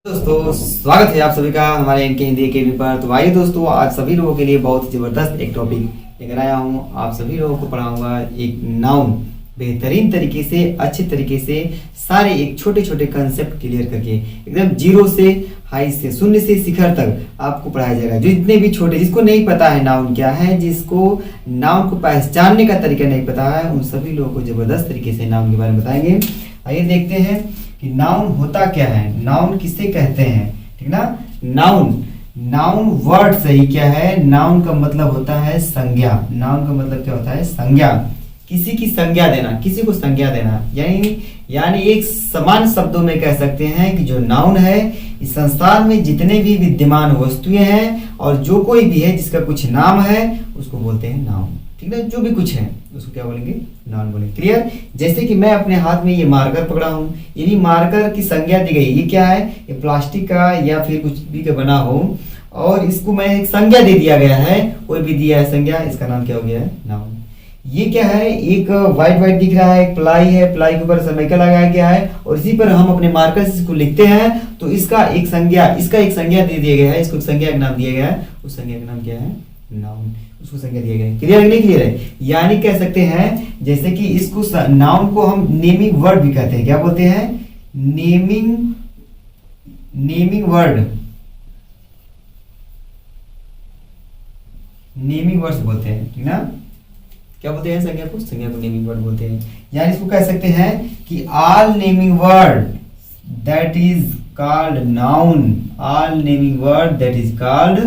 दोस्तों स्वागत है आप सभी का हमारे इनके हिंदी अकेडमी पर। तो आइए दोस्तों, आज सभी लोगों के लिए बहुत ही जबरदस्त एक टॉपिक लेकर आया हूँ। आप सभी लोगों को पढ़ाऊंगा एक नाउन बेहतरीन तरीके से, अच्छे तरीके से, सारे एक छोटे छोटे कंसेप्ट क्लियर करके एकदम जीरो से हाई से शून्य से शिखर तक आपको पढ़ाया जाएगा। जो जितने भी छोटे, जिसको नहीं पता है नाउन क्या है, जिसको नाउन को पहचानने का तरीका नहीं पता है, उन सभी लोगों को जबरदस्त तरीके से नाउन के बारे में बताएंगे। आइए देखते हैं कि नाउन होता क्या है, नाउन किसे कहते हैं। ठीक ना, नाउन वर्ड सही क्या है। नाउन का मतलब होता है संज्ञा। नाउन का मतलब क्या होता है? संज्ञा। किसी की संज्ञा देना, किसी को संज्ञा देना, यानी एक समान शब्दों में कह सकते हैं कि जो नाउन है, इस संसार में जितने भी विद्यमान वस्तुएं हैं और जो कोई भी है जिसका कुछ नाम है उसको बोलते हैं नाउन। ठीक है, जो भी कुछ है उसको क्या बोलेंगे? नाउन बोलेंगे। क्लियर? जैसे कि मैं अपने हाथ में ये मार्कर पकड़ा हूँ, यदि मार्कर की संज्ञा दी गई, ये क्या है? ये प्लास्टिक का या फिर कुछ भी का बना हो और इसको मैं एक संज्ञा दे दिया गया है, कोई भी दिया है संज्ञा, इसका नाम क्या हो गया है? नाउन। ये क्या है? एक व्हाइट दिख रहा है, एक प्लाई है, प्लाई के ऊपर समेकल लगाया गया है और इसी पर हम अपने मार्कर से इसको लिखते हैं, तो इसका एक संज्ञा दे दिया गया है, इसको संज्ञा का नाम दिया गया है, उस संज्ञा का नाम क्या है? नाउन। उसको संज्ञा दिया गया है। क्लियर है? नहीं क्लियर है? यानी कह सकते हैं जैसे कि इसको नाउन को हम नेमिंग वर्ड भी कहते हैं। क्या बोलते हैं? नेमिंग वर्ड, नेमिंग वर्ड्स बोलते हैं। ठीक ना? क्या बोलते हैं? संज्ञा को नेमिंग वर्ड बोलते हैं। यानी इसको कह सकते हैं कि all naming word that is called noun. All naming word that is called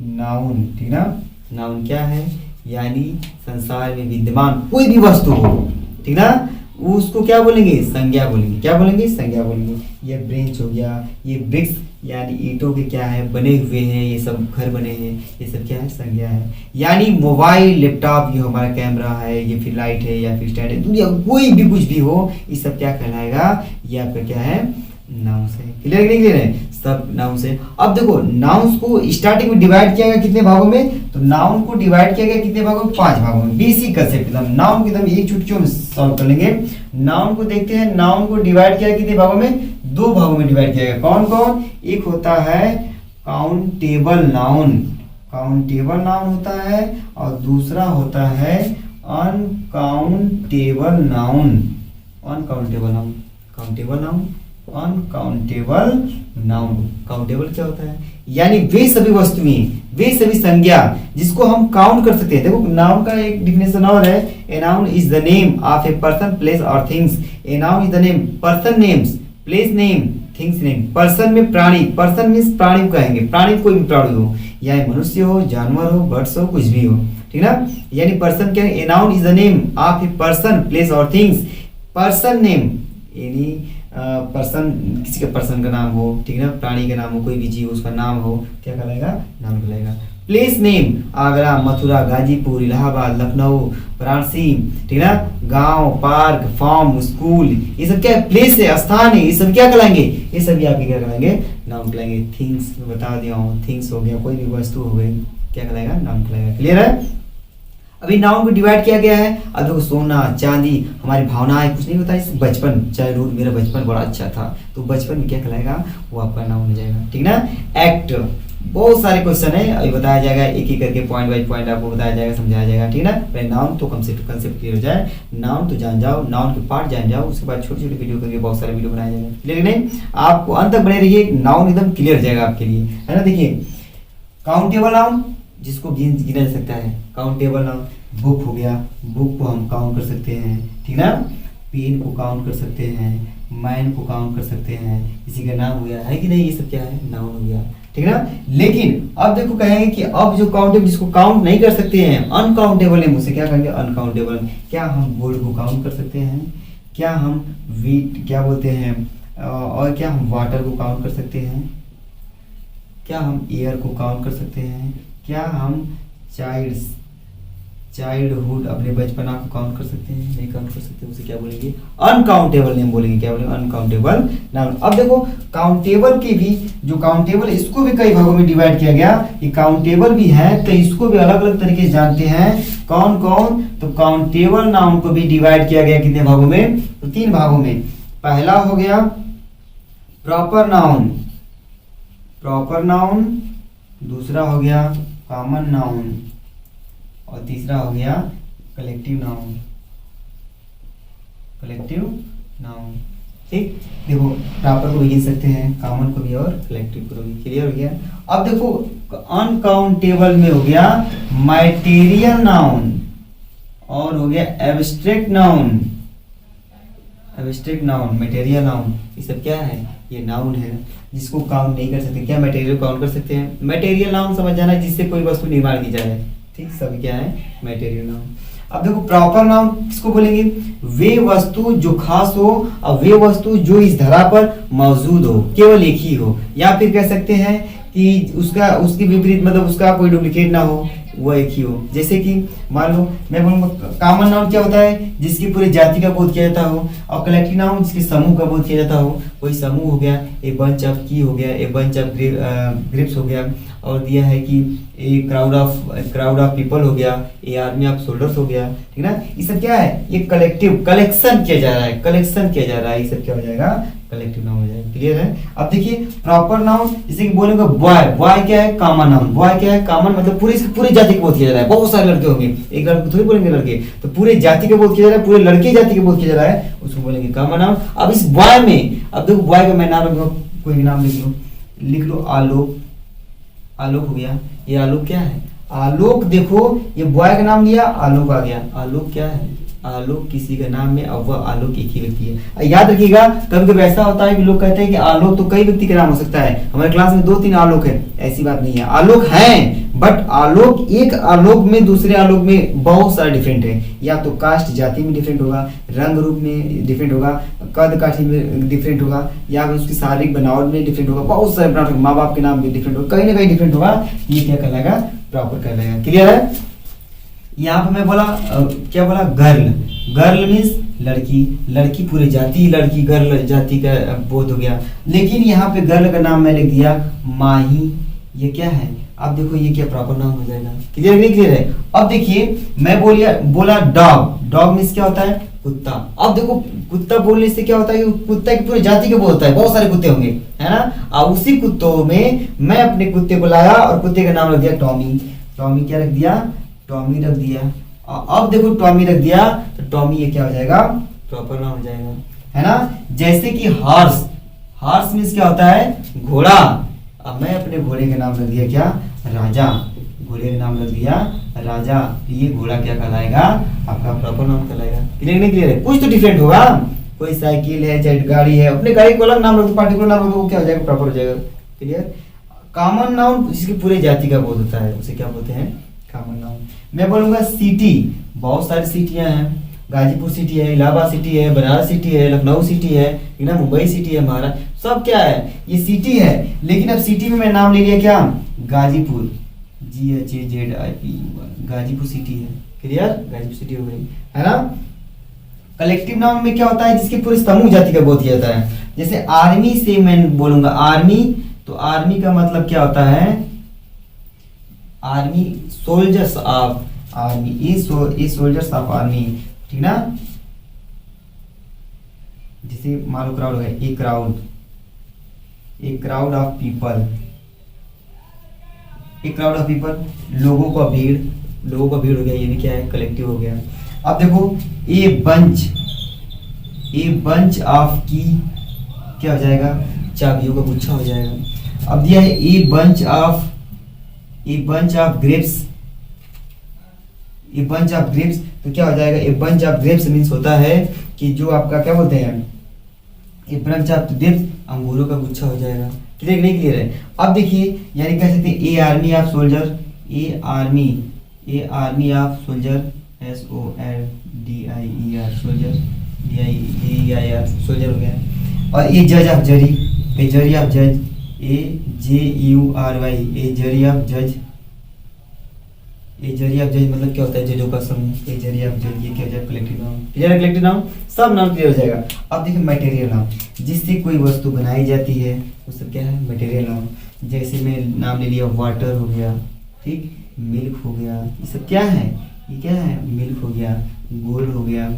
noun. ठीक ना? नाउन क्या है? यानी संसार में विद्यमान कोई भी वस्तु हो, ठीक ना, उसको क्या बोलेंगे? संज्ञा बोलेंगे। क्या बोलेंगे? संज्ञा बोलेंगे। ये ब्रेंच हो गया, ये ब्रिक्स यानी ईंटों के क्या है? बने हुए हैं, ये सब घर बने हैं, ये सब क्या है? संज्ञा है। यानी मोबाइल, लैपटॉप, ये हमारा कैमरा है, ये फिर लाइट है या फिर स्टैंड है, दुनिया कोई भी कुछ भी हो, ये सब क्या कहलाएगा? ये आपका क्या है? नाउन से। क्लियर नहीं? क्लियर है? सब नाउन से। अब देखो, नाउन्स को स्टार्टिंग में डिवाइड किया गया कितने भागों में? तो नाउन को डिवाइड किया गया कितने भागों में? 5 भागों में। बेसिक कंसेप्ट एकदम नाउन को एकदम एक चुटकियों में सॉल्व कर लेंगे। नाउन को देखते हैं, नाउन को डिवाइड किया कितने भागों में? 2 भागों में डिवाइड किया गया। कौन कौन? एक होता है काउंटेबल नाउन, काउंटेबल नाउन होता है, और दूसरा होता है uncountable noun. Uncountable noun, countable noun, uncountable noun. Countable क्या होता है? यानी वे सभी वस्तुएं, वे सभी संज्ञा जिसको हम काउंट कर सकते हैं। देखो, नाउन का एक डिफिनेशन और है, a noun is the name of a person, place और things. A noun is the name, person names, place name, things name. Person में प्राणी, पर्सन मीन्स प्राणी को कहेंगे, प्राणी कोई भी प्राणी हो, या मनुष्य हो, जानवर हो, बर्ड्स हो, कुछ भी हो। ठीक ना? यानी पर्सन क्या है? A noun is the name of a person, place और थिंग्स। पर्सन नेम यानी पर्सन, किसी का पर्सन का नाम हो, ठीक है, प्राणी का नाम हो, कोई भी जीव उसका नाम हो, क्या कहलाएगा? नाम कहलाएगा। प्लेस नेम, आगरा, मथुरा, गाजीपुर, इलाहाबाद, लखनऊ, वाराणसी, ठीक है, गांव, पार्क, फार्म, स्कूल, ये सब क्या है? प्लेस है, स्थान है, ये सब क्या कहलाएंगे? ये सभी आपके क्या कहलाएंगे? नाउन कहलाएंगे। थिंग्स बता दिया हूँ, थिंग्स हो गया, कोई भी वस्तु हो गई, क्या कहलाएगा? नाउन कहलाएगा। क्लियर है? अभी नाउन को डिवाइड किया गया है। अब देखो, सोना, चांदी, हमारी भावनाएं, कुछ नहीं होता है, बचपन, चाइल्डहुड, मेरा बचपन बड़ा अच्छा था, तो बचपन में क्या कहलाएगा? वो आपका नाउन हो जाएगा। ठीक ना? एक्ट, बहुत सारे क्वेश्चन है, अभी बताया जाएगा, एक एक करके पॉइंट बाय पॉइंट आपको बताया जाएगा, समझाया जाएगा। ठीक ना? पहले नाउन तो कंसेप्ट क्लियर हो जाए, नाउन तो जान जाओ, नाउन के पार्ट जान जाओ, उसके बाद छोटी छोटी वीडियो करके बहुत सारे वीडियो बनाया जाएगा। क्लियर नहीं? आपको अंत तक बने रहिए, नाउन एकदम क्लियर हो जाएगा आपके लिए, है ना? देखिए, काउंटेबल नाउन जिसको गिना जा सकता है, काउंटेबल नाउन। बुक हो गया, बुक को हम काउंट कर सकते हैं, ठीक ना? पेन को काउंट कर सकते हैं, मैन को काउंट कर सकते हैं, इसी का नाम हो गया, है कि नहीं? ये सब क्या है? नाउन हो गया। ठीक ना? लेकिन अब देखो, कहेंगे कि अब जो काउंटेबल, जिसको काउंट नहीं कर सकते हैं, अनकाउंटेबल है, मुझसे क्या कहेंगे? अनकाउंटेबल। क्या हम गोल्ड को काउंट कर सकते हैं? क्या हम वीट, क्या बोलते हैं, और क्या हम वाटर को काउंट कर सकते हैं? क्या हम एयर को काउंट कर सकते हैं? क्या हम चाइल्डहुड, अपने बचपना को काउंट कर सकते हैं? नहीं काउंट कर सकते, उसे क्या बोलेंगे? अनकाउंटेबल नेम बोलेंगे। क्या बोलेंगे? Uncountable noun. अब देखो, काउंटेबल के भी, जो काउंटेबल, इसको भी कई भागों में डिवाइड किया गया। ये काउंटेबल भी है, तो इसको भी अलग अलग तरीके से जानते हैं। कौन कौन? तो काउंटेबल नाउन को भी डिवाइड किया गया कितने भागों में? तो 3 भागों में। पहला हो गया प्रॉपर नाउन, प्रॉपर नाउन, दूसरा हो गया कॉमन नाउन और तीसरा हो गया कलेक्टिव नाउन। कलेक्टिव नाउन, ठीक। देखो प्रॉपर को भी गिन सकते हैं, कॉमन को भी और कलेक्टिव को भी। क्लियर हो गया। अब देखो अनकाउंटेबल में हो गया मैटेरियल नाउन और हो गया abstract noun. Abstract noun, material noun, ये सब क्या है? ये नाउन है जिसको काउंट नहीं कर सकते। क्या मैटेरियल काउंट कर सकते हैं? मैटेरियल नाउन समझ जाना जिससे कोई वस्तु निर्माण की जाए, ठीक। सब क्या है? Material noun. अब देखो प्रॉपर नाउन किसको बोलेंगे? वे वस्तु जो खास हो और वे वस्तु जो इस धरा पर मौजूद हो, केवल एक ही हो, या फिर कह सकते हैं कि उसका उसकी विपरीत, मतलब उसका कोई डुप्लीकेट ना हो, वो एक ही हो। जैसे कि मान लो मैं बोलूंगा कॉमन नाउन क्या होता है? जिसकी पूरी जाति का बोध किया जाता हो। और कलेक्टिव नाउन जिसके समूह का बोध किया जाता हो। कोई समूह हो गया, ए बंच ऑफ की हो गया, ए बंच ऑफ ग्रेप्स हो गया, और दिया है कि ए क्राउड ऑफ पीपल हो गया, ए आर्मी ऑफ सोल्जर्स हो गया, ठीक ना। ये सब क्या है? ये कलेक्टिव, कलेक्शन किया जा रहा है, कलेक्शन किया जा रहा है, ये सब क्या हो जाएगा? कलेक्टिव नाउन हो जाएगा। क्लियर है। अब देखिए प्रॉपर नाउन जैसे कि बोलेंगे बॉय, बॉय क्या है? Common noun. बॉय क्या है? कॉमन, मतलब पूरी जाति का बोध किया जा रहा है। बहुत सारे लड़के होंगे, एक लड़के थोड़ी बोलेंगे लड़के, तो पूरे जाति का बोध किया जा रहा है, पूरे लड़के जाति का बोध किया जा रहा है, उसको बोलेंगे कॉमन नाउन। अब इस बॉय में, अब देखो बॉय का मैं नाम रखूंगा, कोई नाम लिख लो आलोक। आलोक हो गया, ये आलोक क्या है? आलोक। देखो ये बॉय का नाम लिया, आलोक आ गया। आलोक क्या है? आलोक किसी का नाम में, अब वह आलोक एक ही व्यक्ति है। याद रखिएगा कभी कभी ऐसा होता है कि लोग कहते हैं कि आलोक तो कई व्यक्ति का नाम हो सकता है। हमारे क्लास में 2-3 आलोक है, ऐसी बात नहीं है। आलोक हैं, बट आलोक, एक आलोक में दूसरे आलोक में बहुत सारे डिफरेंट है। या तो कास्ट जाति में डिफरेंट होगा, रंग रूप में डिफरेंट होगा, कद काठी में डिफरेंट होगा, या उसकी शारीरिक बनावट में डिफरेंट होगा, बहुत सारे बनावट, माँ बाप के नाम भी डिफरेंट होगा, कहीं ना कहीं डिफरेंट होगा। ये क्या कहलाएगा? प्रॉपर कहलाएगा। क्लियर है। यहाँ पे मैं बोला क्या बोला? गर्ल। गर्ल मीन्स लड़की, लड़की पूरे जाति, लड़की गर्ल जाति का बोध हो गया। लेकिन यहाँ पे गर्ल का नाम मैं लिख दिया माही, ये क्या है? अब देखो ये क्या प्रॉपर नाम हो जाएगा। क्लियर नहीं? क्लियर है। अब देखिए मैं बोला डॉग। डॉग मीन्स क्या होता है? कुत्ता। अब देखो कुत्ता बोलने से क्या होता है कि कुत्ता की पूरी जाति का बोध होता है, बहुत सारे कुत्ते होंगे, है ना। और उसी कुत्तों में मैं अपने कुत्ते को लाया और कुत्ते का नाम रख दिया टॉमी। टॉमी क्या रख दिया? टॉमी रख दिया। अब देखो टॉमी रख दिया तो टॉमी ये क्या हो जाएगा? प्रॉपर नाउन हो जाएगा, है ना। जैसे कि हॉर्स। हॉर्स मीन्स क्या होता है? घोड़ा। अब मैं अपने घोड़े का नाम रख दिया क्या? राजा। घोड़े का नाम रख दिया राजा। ये घोड़ा क्या कहलाएगा? आपका प्रॉपर नाउन कहलाएगा। क्लियर नहीं? क्लियर है। कुछ तो डिफरेंट होगा, कोई साइकिल है, चाहे गाड़ी है, अपने गाड़ी को अलग नाम रख दो, पार्टिकुलर नाम रख दो, वो क्या हो जाएगा? प्रॉपर हो जाएगा। क्लियर। कॉमन नाउन जिसकी पूरे जाति का बोध होता है उसे क्या बोलते हैं? Common noun. मैं बोलूंगा सिटी। बहुत सारी सिटियां हैं, गाजीपुर सिटी है, इलाहाबाद सिटी है, बनारस सिटी है, लखनऊ सिटी है, ना, मुंबई सिटी है, महाराष्ट्र, सब क्या है? ये सिटी है। लेकिन अब सिटी में मैं नाम ले लिया क्या? गाजीपुर। GHAZIPUR, गाजीपुर सिटी है। क्लियर? गाजीपुर सिटी हो गई, है ना। कलेक्टिव नाउन में क्या होता है? जिसके पूरे समूह जाति का बोध किया जाता है। जैसे आर्मी से मैं बोलूंगा आर्मी, तो आर्मी का मतलब क्या होता है? आर्मी, सोल्जर्स ऑफ आर्मी, ये सोल्जर्स ऑफ आर्मी, ठीक ना। जैसे मान लो क्राउड है, ए क्राउड ऑफ पीपल, एक क्राउड ऑफ पीपल, लोगों का भीड़ हो गया, ये भी क्या है? कलेक्टिव हो गया। अब देखो ए बंच ऑफ की क्या हो जाएगा? चाबियों का गुच्छा हो जाएगा। अब दिया है ए बंच ऑफ ग्रेप्स, तो क्या हो जाएगा? A bunch of grapes means होता है कि जो आपका क्या बोलते हैं? ए बंच ऑफ ग्रेप्स, अंगूरों का गुच्छा हो जाएगा। क्लियर नहीं? क्लियर है। अब देखिए यानी कह सकते हैं ए army of soldier, A army of soldier, SOLDIER soldier, DIER soldier हो गया। और ए जज of zari, A zari of जज, AJURY, ए जरी ऑफ जज। ए जरी ऑफ जज मतलब क्या होता है? जजों का समूह। ए जरी ऑफ जज, ये क्या हो जाएगा? Collective noun. क्लियर है? कलेक्टिव नाउन सब नाउन क्लियर हो जाएगा। अब देखिए मटेरियल नाउन, जिससे कोई वस्तु बनाई जाती है वो सब क्या है? Material noun. जैसे मैं नाम ले लिया वाटर हो गया, ठीक, मिल्क हो गया, ये सब क्या है? ये क्या है? मिल्क हो गया, गोल्ड हो गया,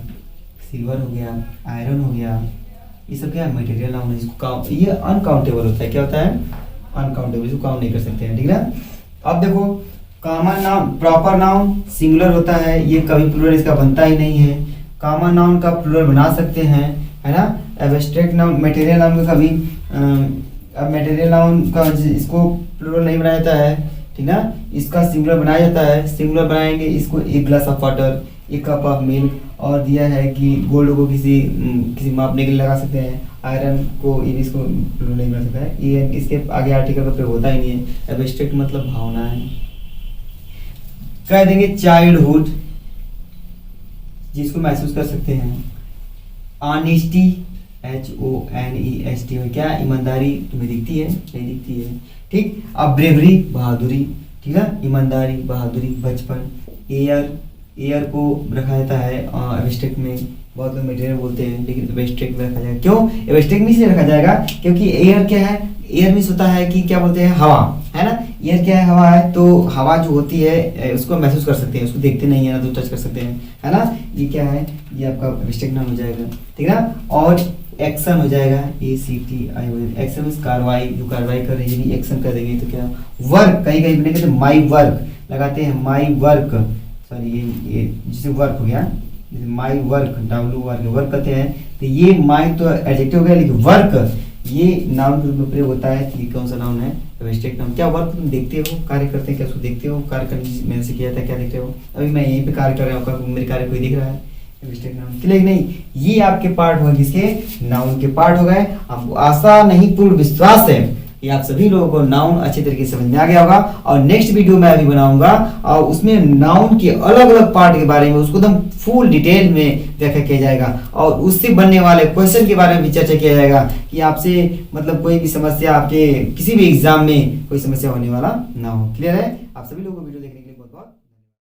सिल्वर हो गया, आयरन हो गया, ये सब क्या है? मटेरियल नाउन है। इसको ये अनकाउंटेबल होता है। क्या होता है? अनकाउंटेबल, इसको काउंट नहीं कर सकते हैं, ठीक है ना। अब देखो common noun, proper noun singular होता है, ये कभी प्लूरल इसका बनता ही नहीं है। कॉमन नाउन का प्लूरल बना सकते हैं, है ना। एब्स्ट्रैक्ट नाउन, मटेरियल नाउन का कभी अब मटेरियल नाउन का इसको प्लूरल नहीं बनाया जाता है, ठीक ना। इसका सिंगुलर बनाया जाता है, सिंगुलर बनाएंगे इसको एक ग्लास ऑफ वाटर, एक कप ऑफ मिल्क, और दिया है कि गोल्ड को किसी मापने के लिए लगा सकते हैं, आयरन को इसको प्लूरल नहीं बना सकता है, ये इसके आगे आर्टिकल का प्रयोग होता ही नहीं है। एब्स्ट्रैक्ट मतलब भावना है। कह देंगे चाइल्डहुड, जिसको महसूस कर सकते हैं। ऑनेस्टी, HONEST में क्या, ईमानदारी तुम्हें दिखती है, नहीं दिखती है, ठीक। अब ब्रेवरी, बहादुरी, ठीक है, ईमानदारी, बहादुरी, बचपन। एयर को रखा जाता है एब्स्ट्रैक्ट में, बहुत लोग मटेरियल बोलते हैं, लेकिन एब्स्ट्रैक्ट में रखा जाएगा। क्यों एब्स्ट्रैक्ट में इसलिए रखा जाएगा क्योंकि एयर क्या है, एयर मीन्स होता है कि क्या बोलते हैं, हवा, है ना। एयर क्या है, हवा है, तो हवा जो होती है उसको महसूस कर सकते हैं, उसको देखते नहीं है ना, तो टच कर सकते हैं, है ना। ये क्या है, ये आपका एब्स्ट्रैक्ट नाउन हो जाएगा, ठीक है ना। और एक्शन हो जाएगा, ACTI, एक्शन मीन्स कार्रवाई, जो कार्रवाई कर रही है एक्शन कर देंगे। तो क्या, वर्क, कहीं कहीं कहते हैं माई वर्क, लगाते हैं माई वर्क, सॉरी ये जिसे वर्क हो गया, माई वर्क, WORK, वर्क कहते हैं। तो ये माई तो एडजेक्टिव हो गया, लेकिन वर्क ये नाउन के रूप में प्रयोग होता है। तो ये कौन सा नाउन है, एब्स्ट्रैक्ट नाउन। क्या वर्क तुम देखते हो, कार्य करते हैं, क्या उसको देखते हो, कार्य करने मैंने से किया था, क्या देखते हो, अभी मैं यहीं पे कार्य कर रहा हूँ, मेरे कार्य कोई दिख रहा है, एब्स्ट्रैक्ट नाउन, क्लियर नहीं। ये आपके पार्ट हो, किसके, नाउन के पार्ट हो गए। आपको आशा नहीं पूर्ण विश्वास है कि आप सभी लोगों को नाउन अच्छे तरीके से समझ में आ गया होगा। और नेक्स्ट वीडियो मैं अभी बनाऊंगा और उसमें नाउन के अलग अलग पार्ट के बारे में, उसको एकदम फुल डिटेल में व्याख्या किया जाएगा, और उससे बनने वाले क्वेश्चन के बारे में भी चर्चा किया जाएगा कि आपसे मतलब कोई भी समस्या, आपके किसी भी एग्जाम में कोई समस्या होने वाला ना हो। क्लियर है। आप सभी लोगों को वीडियो देखने के लिए बहुत बहुत